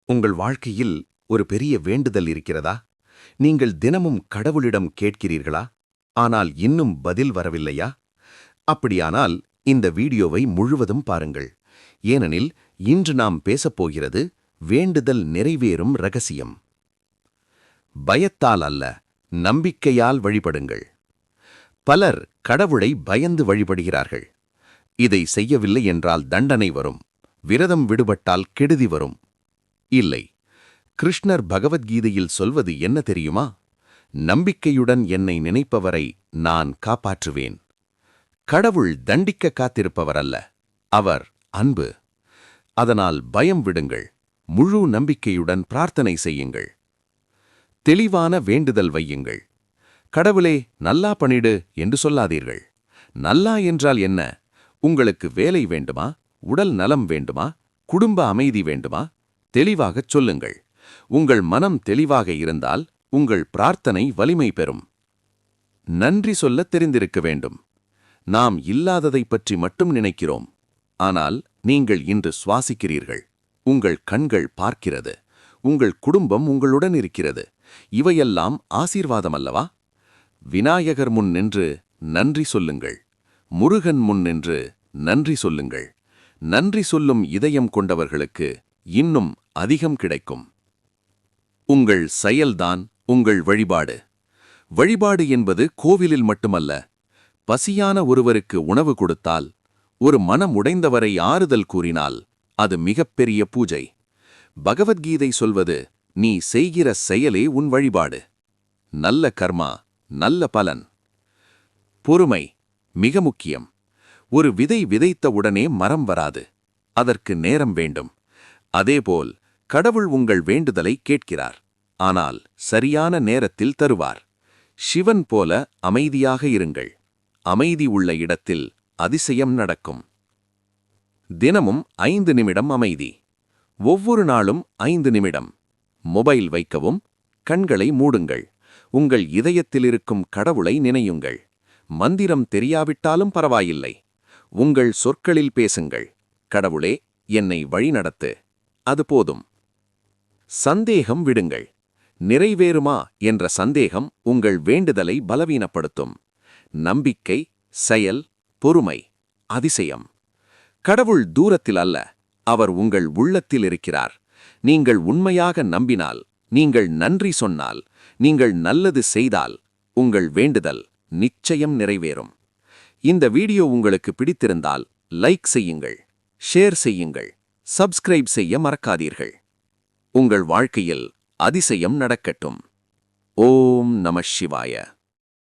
உங்கள் வாழ்க்கையில் ஒரு பெரிய வேண்டுதல் இருக்கிறதா? நீங்கள் தினமும் கடவுளிடம் கேட்கிறீர்களா? ஆனால் இன்னும் பதில் வரவில்லையா? அப்படியானால் இந்த வீடியோவை முழுவதும் பாருங்கள். ஏனெனில் இன்று நாம் பேசப்போகிறது வேண்டுதல் நிறைவேறும் ரகசியம். பயத்தால் அல்ல, நம்பிக்கையால் வழிபடுங்கள். பலர் கடவுளை பயந்து வழிபடுகிறார்கள். இதை செய்யவில்லை என்றால் தண்டனை வரும், விரதம் விடுபட்டால் கெடுதி வரும். இல்லை, கிருஷ்ணர் பகவத்கீதையில் சொல்வது என்ன தெரியுமா? நம்பிக்கையுடன் என்னை நினைப்பவரை நான் காப்பாற்றுவேன். கடவுள் தண்டிக்க காத்திருப்பவர் அல்ல, அவர் அன்பு. அதனால் பயம் விடுங்கள், முழு நம்பிக்கையுடன் பிரார்த்தனை செய்யுங்கள். தெளிவான வேண்டுதல் வையுங்கள். கடவுளே நல்லா பண்ணிடு என்று சொல்லாதீர்கள். நல்லா என்றால் என்ன? உங்களுக்கு வேலை வேண்டுமா? உடல் நலம் வேண்டுமா? குடும்ப அமைதி வேண்டுமா? தெளிவாகச் சொல்லுங்கள். உங்கள் மனம் தெளிவாக இருந்தால் உங்கள் பிரார்த்தனை வலிமை பெறும். நன்றி சொல்லத் தெரிந்திருக்க வேண்டும். நாம் இல்லாததைப் பற்றி மட்டும் நினைக்கிறோம். ஆனால் நீங்கள் இன்று சுவாசிக்கிறீர்கள். உங்கள் கண்கள் பார்க்கிறது. உங்கள் குடும்பம் உங்களுடன் இருக்கிறது. இவையெல்லாம் ஆசீர்வாதமல்லவா? விநாயகர் முன் நின்று நன்றி சொல்லுங்கள். முருகன் முன் நின்று நன்றி சொல்லுங்கள். நன்றி சொல்லும் இதயம் கொண்டவர்களுக்கு இன்னும் அதிகம் கிடைக்கும். உங்கள் செயல்தான் உங்கள் வழிபாடு. வழிபாடு என்பது கோவிலில் மட்டுமல்ல. பசியான ஒருவருக்கு உணவு கொடுத்தால், ஒரு மனம் உடைந்தவரை ஆறுதல் கூறினால் அது மிகப்பெரிய பூஜை. பகவத்கீதை சொல்வது, நீ செய்கிற செயலே உன் வழிபாடு. நல்ல கர்மா, நல்ல பலன். பொறுமை மிக முக்கியம். ஒரு விதை விதைத்த உடனே மரம் வராது. அதற்கு நேரம் வேண்டும். அதேபோல் கடவுள் உங்கள் வேண்டுதலை கேட்கிறார். ஆனால் சரியான நேரத்தில் தருவார். சிவன் போல அமைதியாக இருங்கள். அமைதி உள்ள இடத்தில் அதிசயம் நடக்கும். தினமும் 5 நிமிடம் அமைதி. ஒவ்வொரு நாளும் 5 நிமிடம். மொபைல் வைக்கவும், கண்களை மூடுங்கள். உங்கள் இதயத்தில் இருக்கும் கடவுளை நினையுங்கள். மந்திரம் தெரியாவிட்டாலும் பரவாயில்லை. உங்கள் சொற்களில் பேசுங்கள். கடவுளே, என்னை வழிநடத்து. அது போதும். சந்தேகம் விடுங்கள். நிறைவேறுமா என்ற சந்தேகம் உங்கள் வேண்டுதலை பலவீனப்படுத்தும். நம்பிக்கை, செயல், பொறுமை, அதிசயம். கடவுள் தூரத்தில் அல்ல, அவர் உங்கள் உள்ளத்தில் இருக்கிறார். நீங்கள் உண்மையாக நம்பினால், நீங்கள் நன்றி சொன்னால், நீங்கள் நல்லது செய்தால், உங்கள் வேண்டுதல் நிச்சயம் நிறைவேறும். இந்த வீடியோ உங்களுக்கு பிடித்திருந்தால் லைக் செய்யுங்கள், ஷேர் செய்யுங்கள், சப்ஸ்கிரைப் செய்ய மறக்காதீர்கள். உங்கள் வாழ்க்கையில் அதிசயம் நடக்கட்டும். ஓம் நம சிவாய.